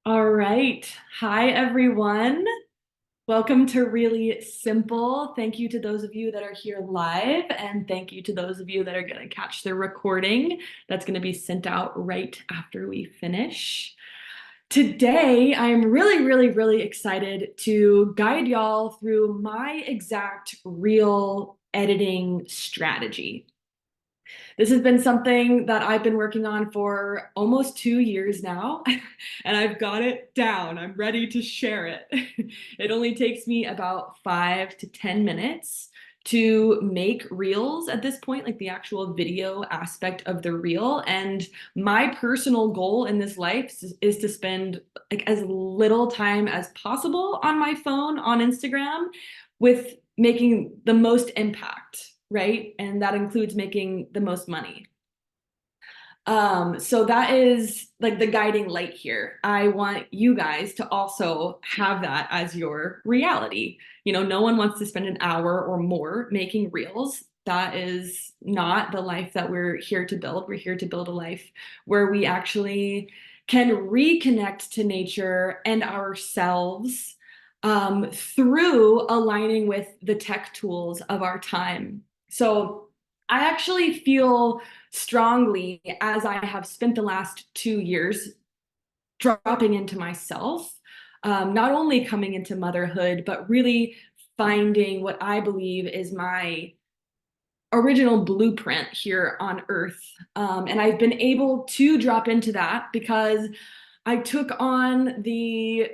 All right. Hi, everyone. Welcome to Really Simple. Thank you to those of you that are here live, and thank you to those of you that are going to catch the recording that's going to be sent out right after we finish. Today, I'm really excited to guide y'all through my exact reel editing strategy. This has been something that I've been working on for almost 2 years now, and I've got it down. I'm ready to share it. It only takes me about 5 to 10 minutes to make reels at this point, like the actual video aspect of the reel. And my personal goal in this life is to spend like as little time as possible on my phone on Instagram with making the most impact, right? And that includes making the most money. So that is like the guiding light here. I want you guys to also have that as your reality. No one wants to spend an hour or more making reels. That is not the life that we're here to build. We're here to build a life where we actually can reconnect to nature and ourselves through aligning with the tech tools of our time. So I actually feel strongly as I have spent the last 2 years dropping into myself, not only coming into motherhood, but really finding what I believe is my original blueprint here on earth. And I've been able to drop into that because I took on the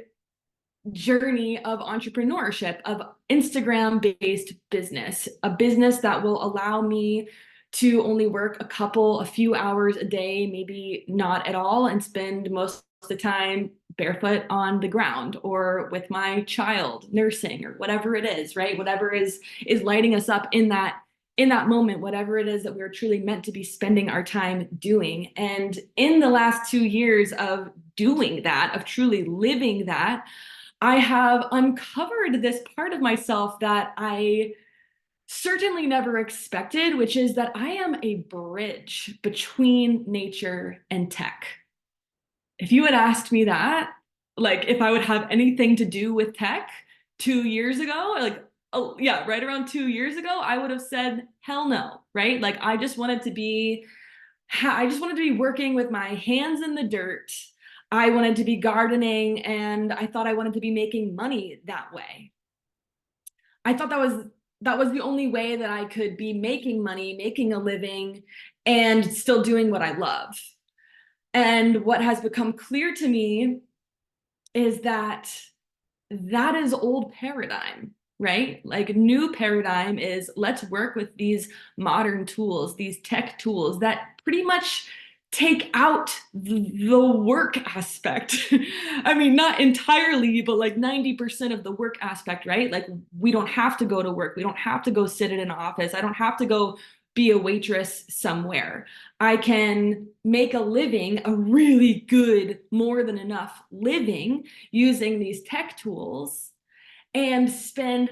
journey of entrepreneurship, of Instagram-based business, a business that will allow me to only work a few hours a day, maybe not at all, and spend most of the time barefoot on the ground or with my child nursing or whatever it is, right? Whatever is lighting us up in that moment, whatever it is that we're truly meant to be spending our time doing. And in the last 2 years of doing that, of truly living that, I have uncovered this part of myself that I certainly never expected, which is that I am a bridge between nature and tech. If you had asked me that, like if I would have anything to do with tech 2 years ago, like, oh yeah, right around 2 years ago, I would have said, hell no, right? Like I just wanted to be working with my hands in the dirt. I wanted to be gardening and I thought I wanted to be making money that way. I thought that was the only way that I could be making money, making a living, and still doing what I love. And what has become clear to me is that that is old paradigm, right? Like new paradigm is let's work with these modern tools, these tech tools that pretty much take out the work aspect. I mean, not entirely, but like 90% of the work aspect, right? Like we don't have to go to work. We don't have to go sit in an office. I don't have to go be a waitress somewhere. I can make a living, a really good, more than enough living using these tech tools and spend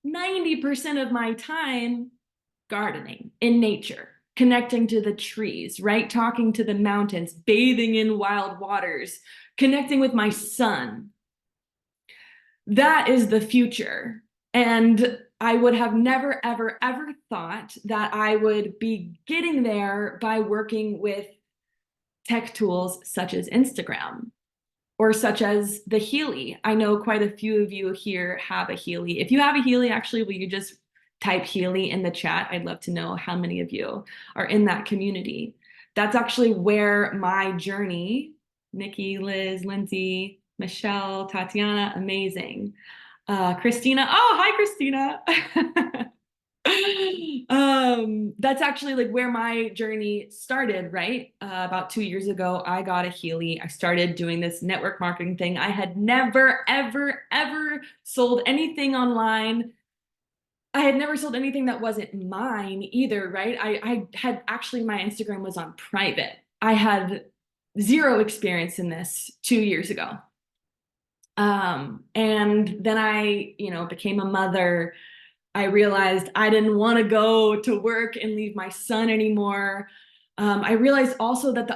90% of my time gardening in nature, connecting to the trees, right? Talking to the mountains, bathing in wild waters, connecting with my son. That is the future. And I would have never, ever thought that I would be getting there by working with tech tools such as Instagram or such as the Healy. I know quite a few of you here have a Healy. If you have a Healy, actually, will you just type Healy in the chat? I'd love to know how many of you are in that community. That's actually where my journey, Nikki, Liz, Lindsay, Michelle, Tatiana, amazing. Christina, oh, hi, Christina. That's actually like where my journey started, right? About 2 years ago, I got a Healy. I started doing this network marketing thing. I had never, ever sold anything online. I had never sold anything that wasn't mine either, right? I had actually, my Instagram was on private. I had zero experience in this 2 years ago. And then I, became a mother. I realized I didn't want to go to work and leave my son anymore. I realized also that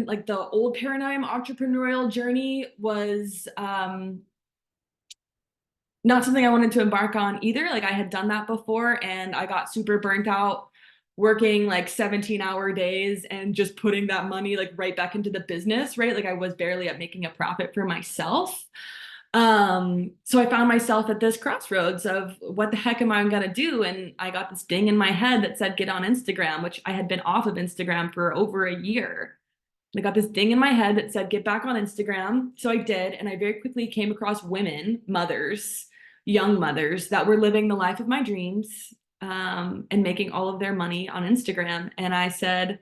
like the old paradigm entrepreneurial journey was not something I wanted to embark on either. Like I had done that before and I got super burnt out working like 17-hour days and just putting that money like right back into the business, right? Like I was barely at making a profit for myself. So I found myself at this crossroads of what the heck am I gonna do? And I got this ding in my head that said get on Instagram, which I had been off of Instagram for over a year. I got this ding in my head that said get back on Instagram. So I did, and I very quickly came across women, mothers, young mothers that were living the life of my dreams, and making all of their money on Instagram. And I said,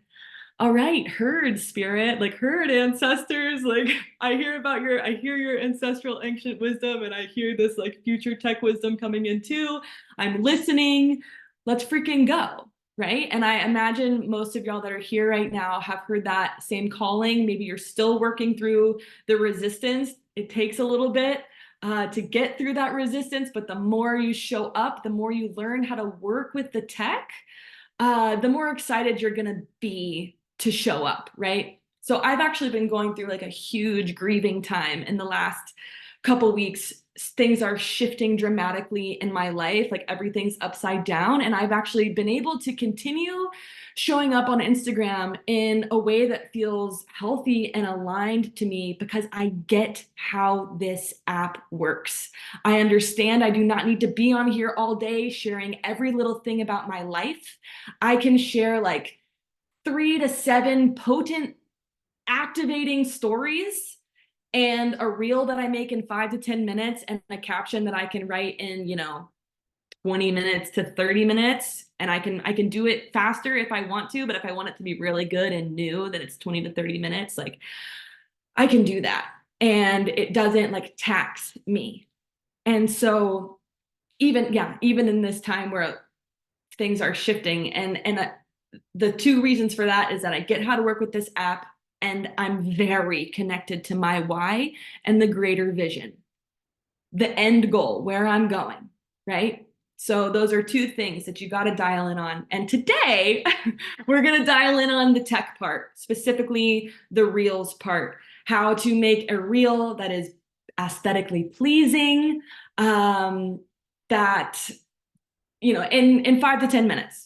all right, herd spirit, like herd ancestors, like I hear your ancestral ancient wisdom, and I hear this like future tech wisdom coming in too. I'm listening. Let's freaking go. Right. And I imagine most of y'all that are here right now have heard that same calling. Maybe you're still working through the resistance. It takes a little bit to get through that resistance, but the more you show up, the more you learn how to work with the tech, the more excited you're going to be to show up, right? So I've actually been going through like a huge grieving time in the last couple weeks. Things are shifting dramatically in my life, like everything's upside down, and I've actually been able to continue showing up on Instagram in a way that feels healthy and aligned to me because I get how this app works. I understand I do not need to be on here all day sharing every little thing about my life. I can share like 3 to 7 potent activating stories and a reel that I make in 5 to 10 minutes and a caption that I can write in, 20 minutes to 30 minutes. And I can do it faster if I want to, but if I want it to be really good and new, then it's 20 to 30 minutes. Like I can do that. And it doesn't like tax me. And so even in this time where things are shifting and the two reasons for that is that I get how to work with this app and I'm very connected to my why and the greater vision, the end goal, where I'm going, right? So those are two things that you got to dial in on. And today we're going to dial in on the tech part, specifically the reels part, how to make a reel that is aesthetically pleasing, that, in 5 to 10 minutes.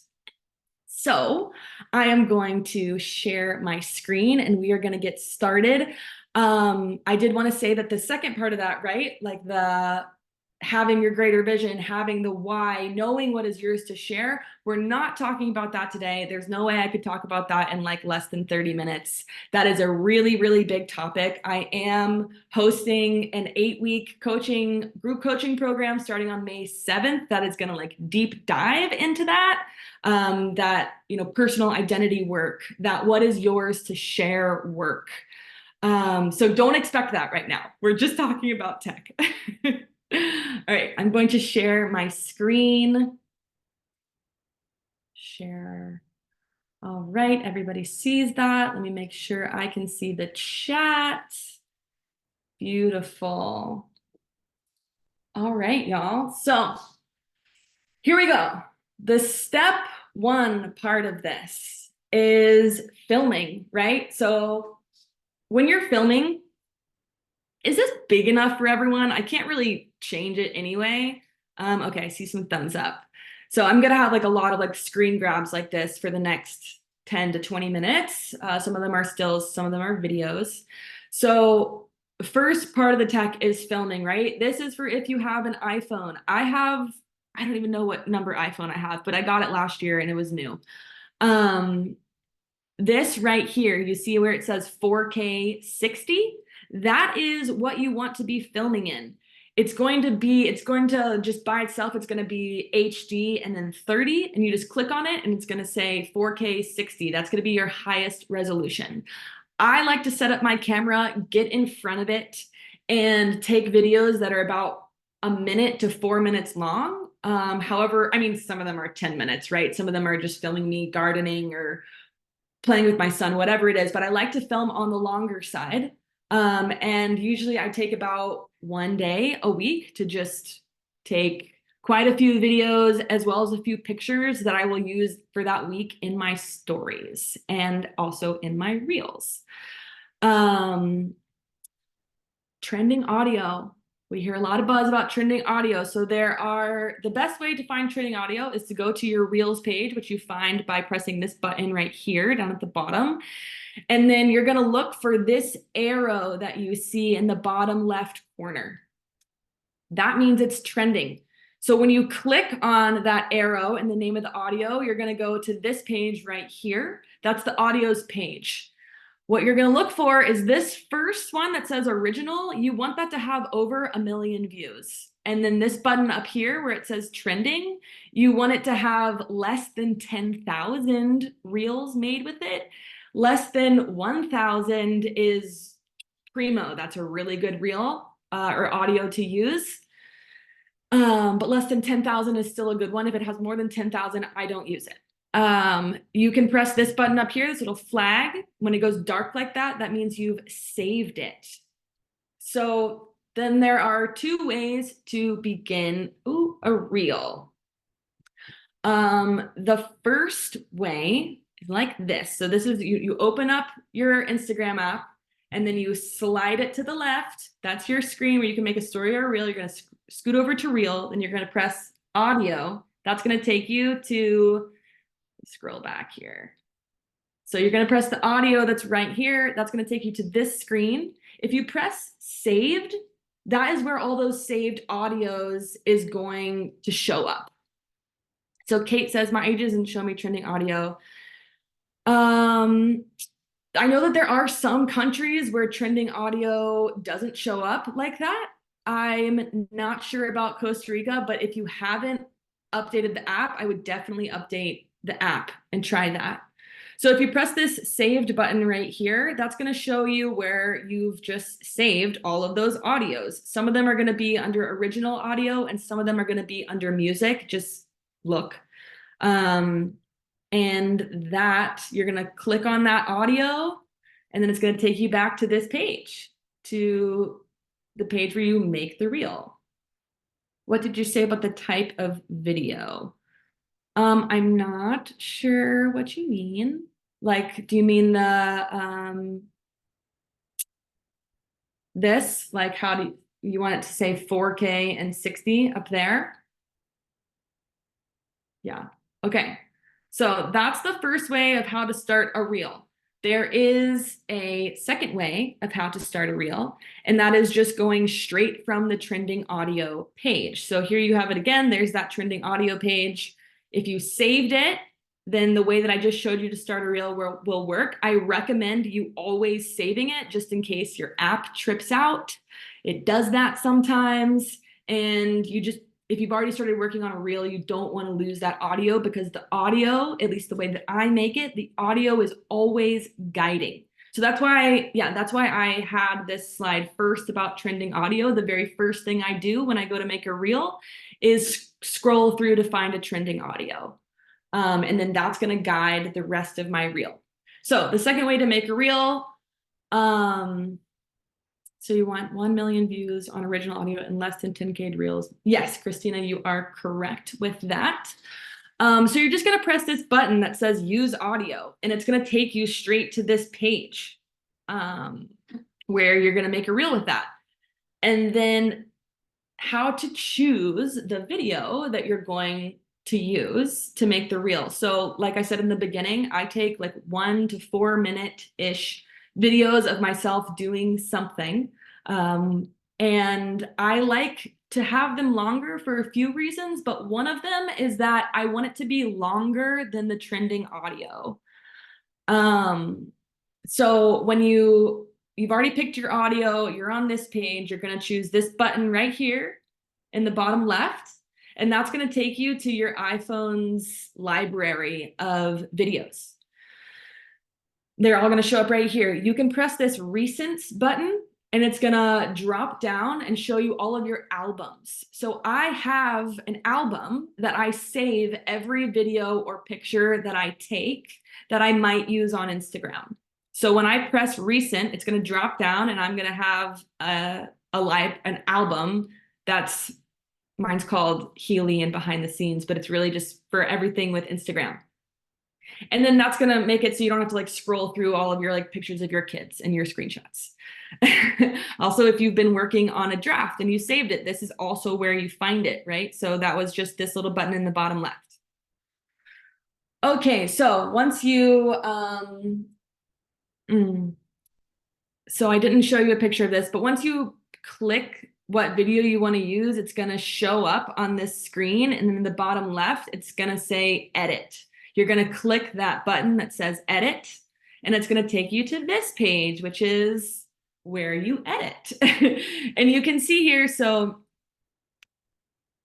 So I am going to share my screen and we are going to get started. I did want to say that the second part of that, right? Like the having your greater vision, having the why, knowing what is yours to share. We're not talking about that today. There's no way I could talk about that in like less than 30 minutes. That is a really, really big topic. I am hosting an 8-week group coaching program starting on May 7th. That is going to like deep dive into that. Personal identity work, that what is yours to share work. So don't expect that right now. We're just talking about tech. All right, I'm going to share my screen. Share. All right, everybody sees that. Let me make sure I can see the chat. Beautiful. All right, y'all. So here we go. The step one part of this is filming, right? So when you're filming, is this big enough for everyone? I can't really change it anyway. Okay, I see some thumbs up. So I'm gonna have like a lot of like screen grabs like this for the next 10 to 20 minutes. Some of them are stills, some of them are videos. So first part of the tech is filming, right? This is for if you have an iPhone. I don't even know what number iPhone I have, but I got it last year and it was new. This right here, you see where it says 4K 60? That is what you want to be filming in. It's going to just by itself, it's going to be HD and then 30, and you just click on it and it's going to say 4K 60. That's going to be your highest resolution. I like to set up my camera, get in front of it, and take videos that are about a minute to 4 minutes long. However, I mean, some of them are 10 minutes, right? Some of them are just filming me gardening or playing with my son, whatever it is, but I like to film on the longer side. And usually I take about one day a week to just take quite a few videos as well as a few pictures that I will use for that week in my stories and also in my reels. Trending audio. We hear a lot of buzz about trending audio. So the best way to find trending audio is to go to your Reels page, which you find by pressing this button right here down at the bottom. And then you're going to look for this arrow that you see in the bottom left corner. That means it's trending. So when you click on that arrow and the name of the audio, you're going to go to this page right here. That's the audios page. What you're going to look for is this first one that says original. You want that to have over 1 million views. And then this button up here where it says trending, you want it to have less than 10,000 reels made with it. Less than 1,000 is primo. That's a really good reel or audio to use. But less than 10,000 is still a good one. If it has more than 10,000, I don't use it. You can press this button up here, this little flag. When it goes dark like that, that means you've saved it. So then there are 2 ways to begin a reel. The first way is like this. So this is you open up your Instagram app and then you slide it to the left. That's your screen where you can make a story or a reel. You're going to scoot over to reel, and you're going to press audio. That's going to take you to, scroll back here. So you're going to press the audio that's right here. That's going to take you to this screen. If you press saved, that is where all those saved audios is going to show up. So Kate says, my age doesn't show me trending audio. I know that there are some countries where trending audio doesn't show up like that. I'm not sure about Costa Rica, but if you haven't updated the app, I would definitely update the app and try that. So if you press this saved button right here, that's going to show you where you've just saved all of those audios. Some of them are going to be under original audio and some of them are going to be under music. Just look. And that you're going to click on that audio and then it's going to take you back to this page, to the page where you make the reel. What did you say about the type of video? I'm not sure what you mean. Like, do you mean the this? Like, how do you want it to say 4K and 60 up there? Yeah. Okay. So that's the first way of how to start a reel. There is a second way of how to start a reel, and that is just going straight from the trending audio page. So here you have it again. There's that trending audio page. If you saved it, then the way that I just showed you to start a reel will work. I recommend you always saving it just in case your app trips out. It does that sometimes, and if you've already started working on a reel, you don't want to lose that audio, because the audio, at least the way that I make it, the audio is always guiding. So that's why I had this slide first about trending audio. The very first thing I do when I go to make a reel is scroll through to find a trending audio. And then that's going to guide the rest of my reel. So the second way to make a reel, so you want 1 million views on original audio and less than 10K reels. Yes, Christina, you are correct with that. So you're just going to press this button that says use audio, and it's going to take you straight to this page where you're going to make a reel with that. And then how to choose the video that you're going to use to make the reel. So like I said in the beginning, I take like 1 to 4 minute-ish videos of myself doing something. And I like to have them longer for a few reasons, but one of them is that I want it to be longer than the trending audio. So when you've already picked your audio, you're on this page, you're going to choose this button right here in the bottom left, and that's going to take you to your iPhone's library of videos. They're all going to show up right here. You can press this recents button and it's going to drop down and show you all of your albums. So I have an album that I save every video or picture that I take that I might use on Instagram. So when I press recent, it's going to drop down and I'm going to have an album that's Mine's called Healy and behind the scenes, but it's really just for everything with Instagram. And then that's gonna make it so you don't have to like scroll through all of your like pictures of your kids and your screenshots. Also, if you've been working on a draft and you saved it, this is also where you find it, right? So that was just this little button in the bottom left. Okay, so once you mm, so I didn't show you a picture of this, but once you click what video you want to use, it's going to show up on this screen. And then in the bottom left, it's going to say edit. You're going to click that button that says edit, and it's going to take you to this page, which is where you edit. And you can see here, so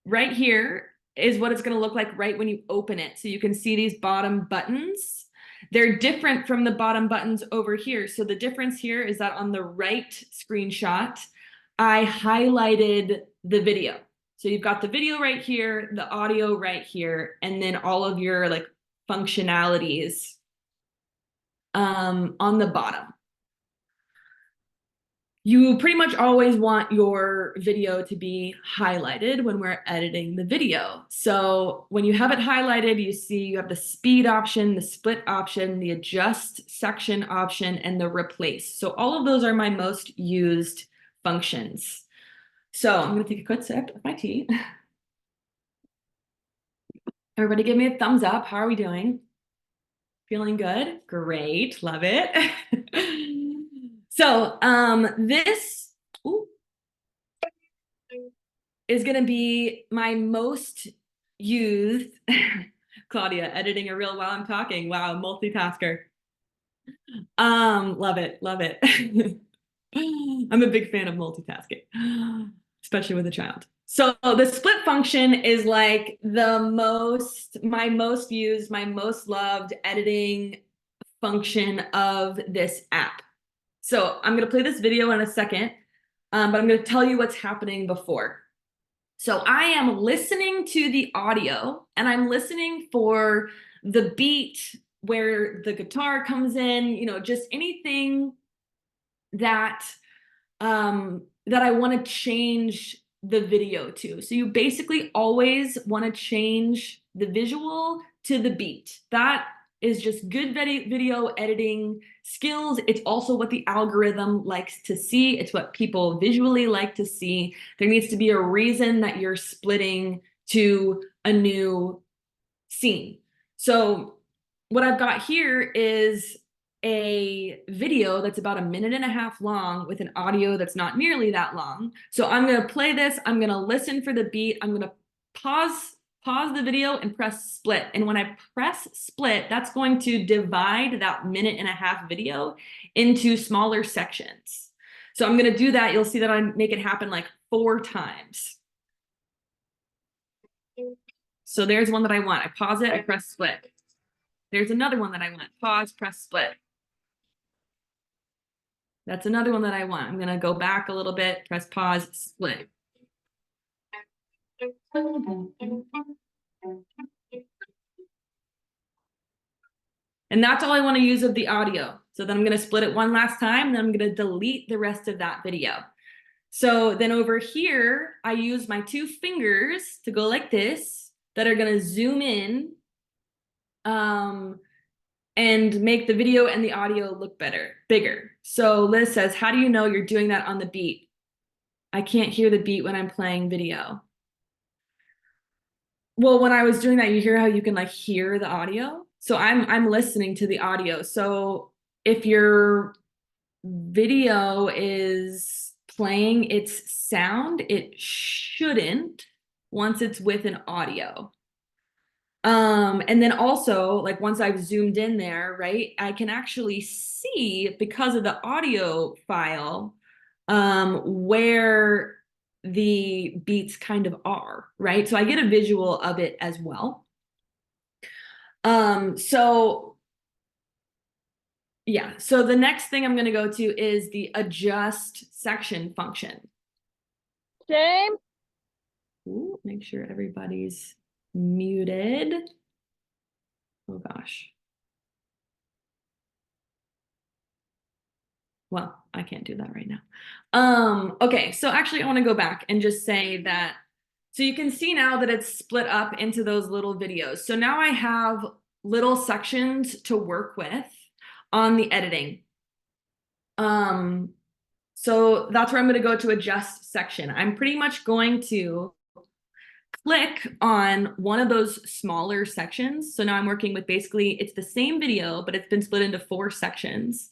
right here is what it's going to look like right when you open it. So you can see these bottom buttons. They're different from the bottom buttons over here. So the difference here is that on the right screenshot, I highlighted the video. So you've got the video right here, the audio right here, and then all of your like functionalities on the bottom. You pretty much always want your video to be highlighted when we're editing the video. So when you have it highlighted, you see you have the speed option, the split option, the adjust section option, and the replace. So all of those are my most used functions. So I'm gonna take a quick sip of my tea. Everybody give me a thumbs up. How are we doing? Feeling good? Great, love it. So this, ooh, is going to be my most used. Claudia, editing a reel while I'm talking. Wow, multitasker. Love it, love it. I'm a big fan of multitasking, especially with a child. So the split function is like my most used, my most loved editing function of this app. So I'm going to play this video in a second, but I'm going to tell you what's happening before. So I am listening to the audio and I'm listening for the beat where the guitar comes in, you know, just anything that that I want to change the video to. So you basically always want to change the visual to the beat. That is just good video editing skills. It's also what the algorithm likes to see. It's what people visually like to see. There needs to be a reason that you're splitting to a new scene. So what I've got here is a video that's about 1.5 minutes long with an audio that's not nearly that long. So I'm going to play this. I'm going to listen for the beat. I'm going to pause the video and press split. And when I press split, that's going to divide that 1.5 minute video into smaller sections. So I'm going to do that. You'll see that I make it happen like 4 times. So there's one that I want. I pause it, I press split. There's another one that I want. Pause, press split. That's another one that I want. I'm going to go back a little bit, press pause, split. And that's all I want to use of the audio. So then I'm going to split it one last time, and then I'm going to delete the rest of that video. So then over here, I use my 2 fingers to go like this that are going to zoom in and make the video and the audio look bigger. So Liz says, how do you know you're doing that on the beat? I can't hear the beat when I'm playing video. Well, when I was doing that, you hear how you can like hear the audio? So I'm listening to the audio. So if your video is playing its sound, it shouldn't once it's with an audio. And then also, like once I've zoomed in there, right, I can actually see because of the audio file where the beats kind of are, right? So I get a visual of it as well. So yeah, so the next thing I'm going to go to is the adjust section function. Shame. Ooh, make sure everybody's muted. Oh gosh. Well, I can't do that right now. Okay, so actually I want to go back and just say that So you can see now that it's split up into those little videos. So now I have little sections to work with on the editing. Um, so that's where I'm going to go to adjust section. I'm pretty much going to click on one of those smaller sections. So now I'm working with basically, it's the same video, but it's been split into 4 sections.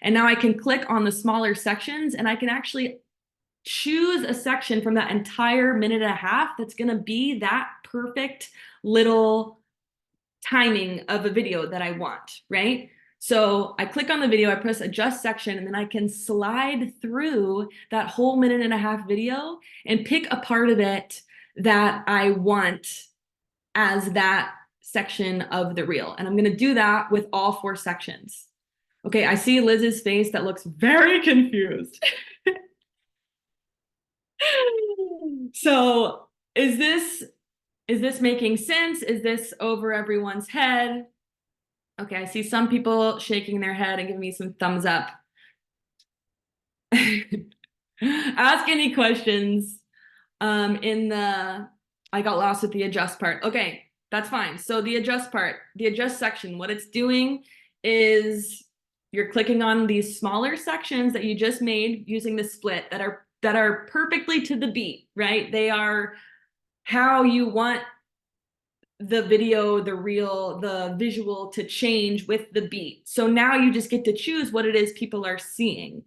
And now I can click on the smaller sections and I can actually choose a section from that entire minute and a half that's going to be that perfect little timing of a video that I want, right? So I click on the video, I press adjust section, and then I can slide through that whole minute and a half video and pick a part of it that I want as that section of the reel. And I'm going to do that with all 4 sections. Okay, I see Liz's face that looks very confused. So is this making sense? Is this over everyone's head? Okay, I see some people shaking their head and giving me some thumbs up. Ask any questions in the I got lost with the adjust part. Okay, that's fine. So the adjust part, the adjust section, what it's doing is you're clicking on these smaller sections that you just made using the split that are perfectly to the beat, right? They are how you want the video, the reel, the visual to change with the beat. So now you just get to choose what it is people are seeing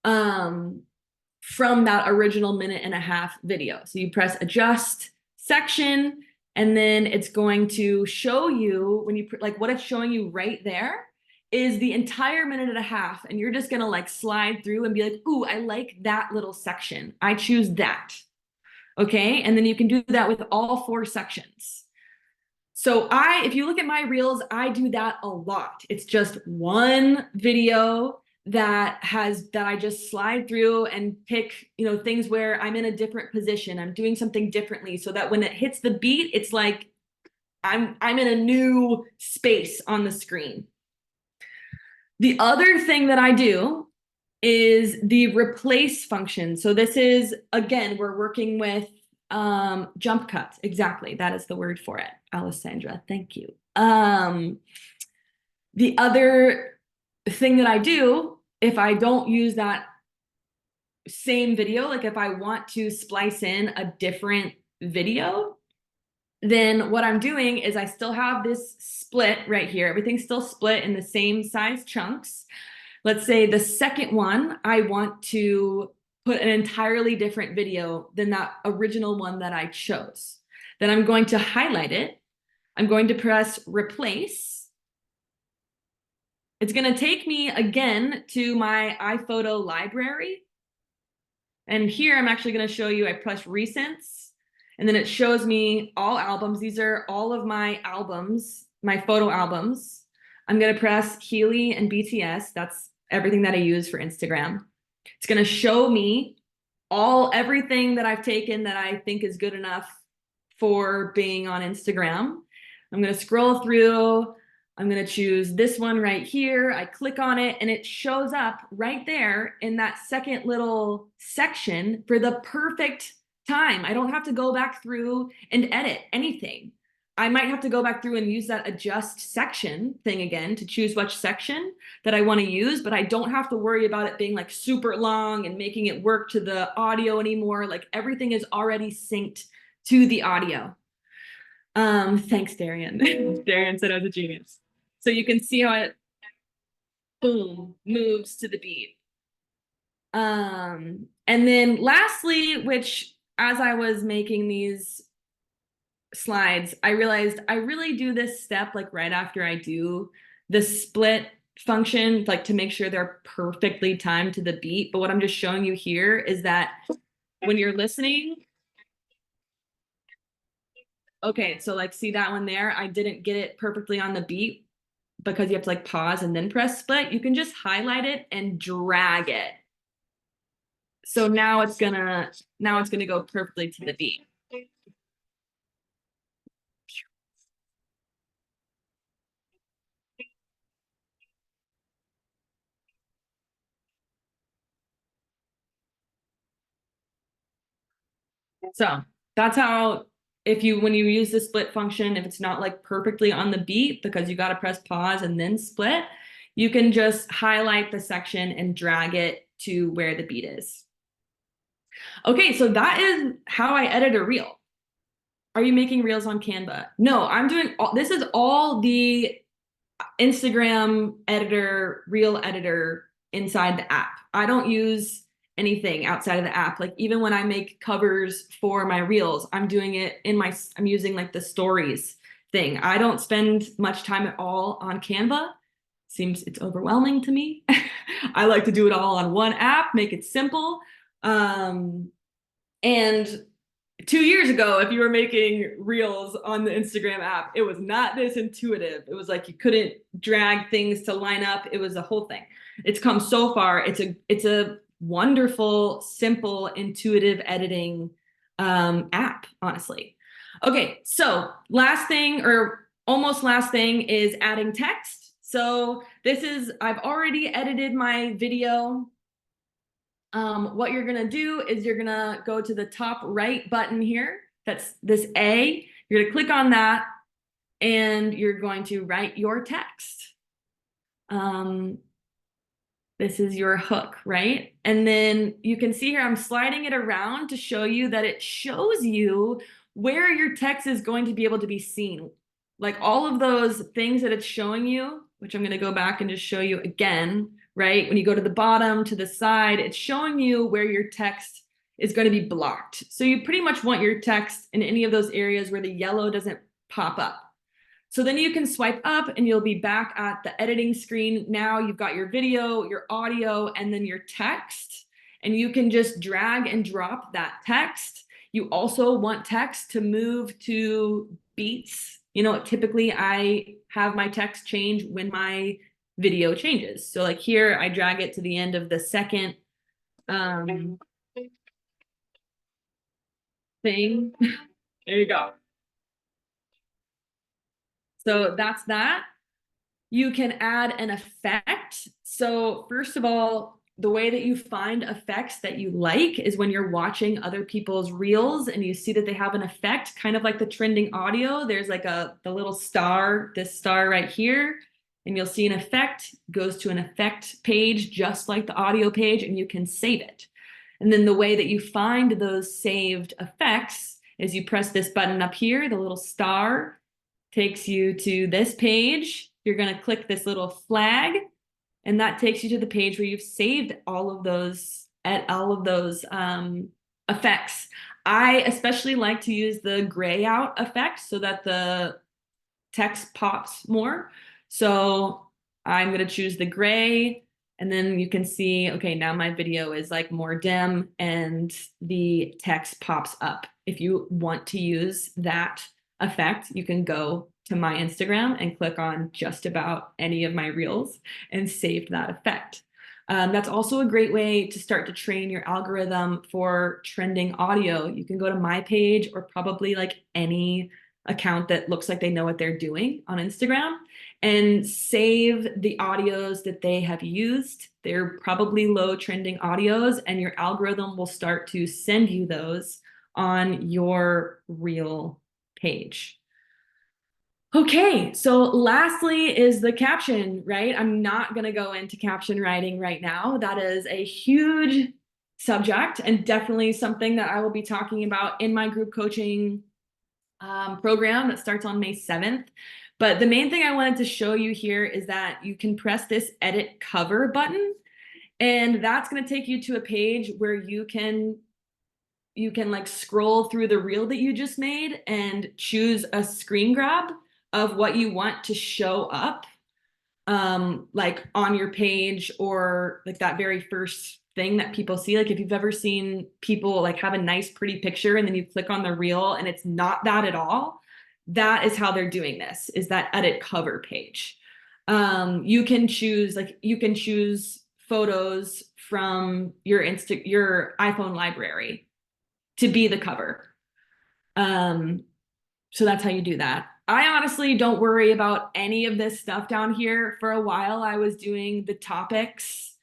from that original minute and a half video. So you press adjust section, and then it's going to show you when you like what it's showing you right there is the entire minute and a half, and you're just gonna like slide through and be like, ooh, I like that little section. I choose that. Okay, and then you can do that with all 4 sections. So if you look at my reels, I do that a lot. It's just one video that I just slide through and pick, things where I'm in a different position. I'm doing something differently so that when it hits the beat, it's like I'm in a new space on the screen. The other thing that I do is the replace function. So this is, again, we're working with jump cuts. Exactly. That is the word for it. Alessandra, thank you. The other thing that I do, if I don't use that same video, like if I want to splice in a different video, then what I'm doing is I still have this split right here. Everything's still split in the same size chunks. Let's say the second one, I want to put an entirely different video than that original one that I chose. Then I'm going to highlight it. I'm going to press replace. It's going to take me again to my iPhoto library. And here I'm actually going to show you, I press recents, and then it shows me all albums. These are all of my albums, my photo albums. I'm going to press Healy and BTS. That's everything that I use for Instagram. It's going to show me everything that I've taken that I think is good enough for being on Instagram. I'm going to scroll through. I'm going to choose this one right here. I click on it and it shows up right there in that second little section for the perfect time. I don't have to go back through and edit anything. I might have to go back through and use that adjust section thing again to choose which section that I want to use, but I don't have to worry about it being like super long and making it work to the audio anymore. Like everything is already synced to the audio. Thanks, Darian. Darian said I was a genius. So you can see how it, boom, moves to the beat. And then lastly, which as I was making these slides, I realized I really do this step like right after I do the split function, like to make sure they're perfectly timed to the beat. But what I'm just showing you here is that when you're listening, okay, so like see that one there, I didn't get it perfectly on the beat because you have to like pause and then press split. You can just highlight it and drag it. So now it's gonna go perfectly to the beat. So That's how, when you use the split function, if it's not like perfectly on the beat because you got to press pause and then split, you can just highlight the section and drag it to where the beat is. Okay, so that is how I edit a reel. Are you making reels on Canva? No, I'm doing this is all the Instagram editor, reel editor inside the app. I don't use anything outside of the app. Like even when I make covers for my reels, I'm doing it I'm using like the stories thing. I don't spend much time at all on Canva. Seems it's overwhelming to me. I like to do it all on one app, make it simple. And 2 years ago, if you were making reels on the Instagram app, it was not this intuitive. It was like you couldn't drag things to line up. It was a whole thing. It's come so far. It's a wonderful, simple, intuitive editing app, honestly. Okay, so last thing or almost last thing is adding text. So I've already edited my video. What you're gonna do is you're gonna go to the top right button here. That's this A. You're gonna click on that and you're going to write your text. This is your hook, right? And then you can see here, I'm sliding it around to show you that it shows you where your text is going to be able to be seen. Like all of those things that it's showing you, which I'm gonna go back and just show you again, right? When you go to the bottom, to the side, it's showing you where your text is going to be blocked. So you pretty much want your text in any of those areas where the yellow doesn't pop up. So then you can swipe up and you'll be back at the editing screen. Now you've got your video, your audio, and then your text. And you can just drag and drop that text. You also want text to move to beats. Typically I have my text change when my video changes. So like here, I drag it to the end of the second thing. There you go. So that's that. You can add an effect. So first of all, the way that you find effects that you like is when you're watching other people's reels and you see that they have an effect, kind of like the trending audio. There's like the little star, this star right here, and you'll see an effect, goes to an effect page, just like the audio page, and you can save it. And then the way that you find those saved effects is you press this button up here, the little star takes you to this page. You're going to click this little flag, and that takes you to the page where you've saved all of those effects. I especially like to use the gray out effect so that the text pops more. So I'm going to choose the gray, and then you can see, okay, now my video is like more dim and the text pops up. If you want to use that effect, you can go to my Instagram and click on just about any of my reels and save that effect. That's also a great way to start to train your algorithm for trending audio. You can go to my page or probably like any account that looks like they know what they're doing on Instagram and save the audios that they have used. They're probably low trending audios, and your algorithm will start to send you those on your reel page. Okay, so lastly is the caption, right? I'm not going to go into caption writing right now. That is a huge subject and definitely something that I will be talking about in my group coaching program that starts on May 7th. But the main thing I wanted to show you here is that you can press this edit cover button, and that's going to take you to a page where you can like scroll through the reel that you just made and choose a screen grab of what you want to show up like on your page, or like that very first thing that people see. Like if you've ever seen people like have a nice pretty picture and then you click on the reel and it's not that at all, that is how they're doing this, is that edit cover page. You can choose photos from your iPhone library to be the cover. So that's how you do that. I honestly don't worry about any of this stuff down here. For a while, I was doing the topics.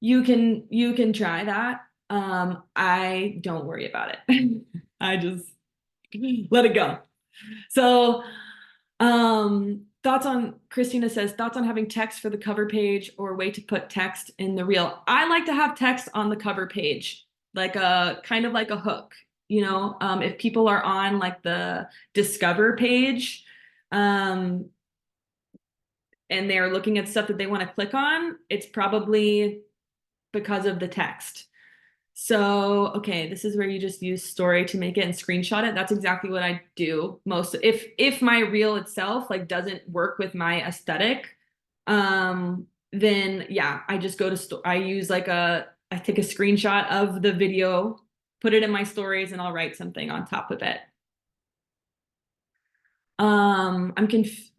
You can try that. I don't worry about it. Let it go. So, thoughts on Christina says thoughts on having text for the cover page or way to put text in the reel. I like to have text on the cover page, like a kind of like a hook. If people are on like the discover page, um, and they're looking at stuff that they want to click on, it's probably because of the text. So, okay, this is where you just use story to make it and screenshot it. That's exactly what I do most. If my reel itself like doesn't work with my aesthetic, then yeah, I just go to I use like I take a screenshot of the video, put it in my stories, and I'll write something on top of it. I'm conf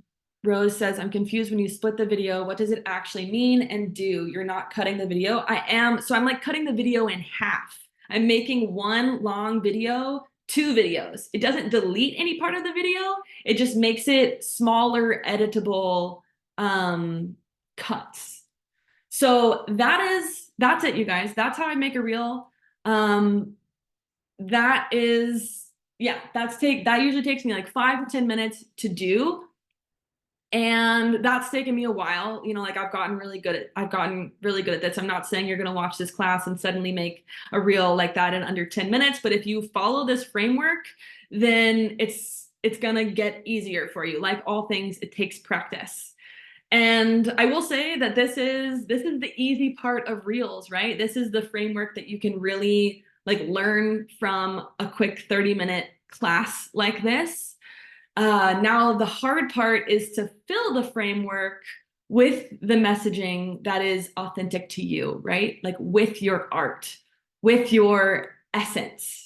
Rose says, I'm confused when you split the video. What does it actually mean and do? You're not cutting the video. I am. So I'm like cutting the video in half. I'm making one long video, two videos. It doesn't delete any part of the video. It just makes it smaller, editable cuts. So that's it, you guys. That's how I make a reel. Um, that is, yeah, that usually takes me like 5 to 10 minutes to do. And that's taken me a while. Like I've gotten really good at this. I'm not saying you're going to watch this class and suddenly make a reel like that in under 10 minutes, but if you follow this framework, then it's going to get easier for you. Like all things, it takes practice. And I will say that this is the easy part of reels, right? This is the framework that you can really like learn from a quick 30-minute class like this. Now, the hard part is to fill the framework with the messaging that is authentic to you, right? Like with your art, with your essence.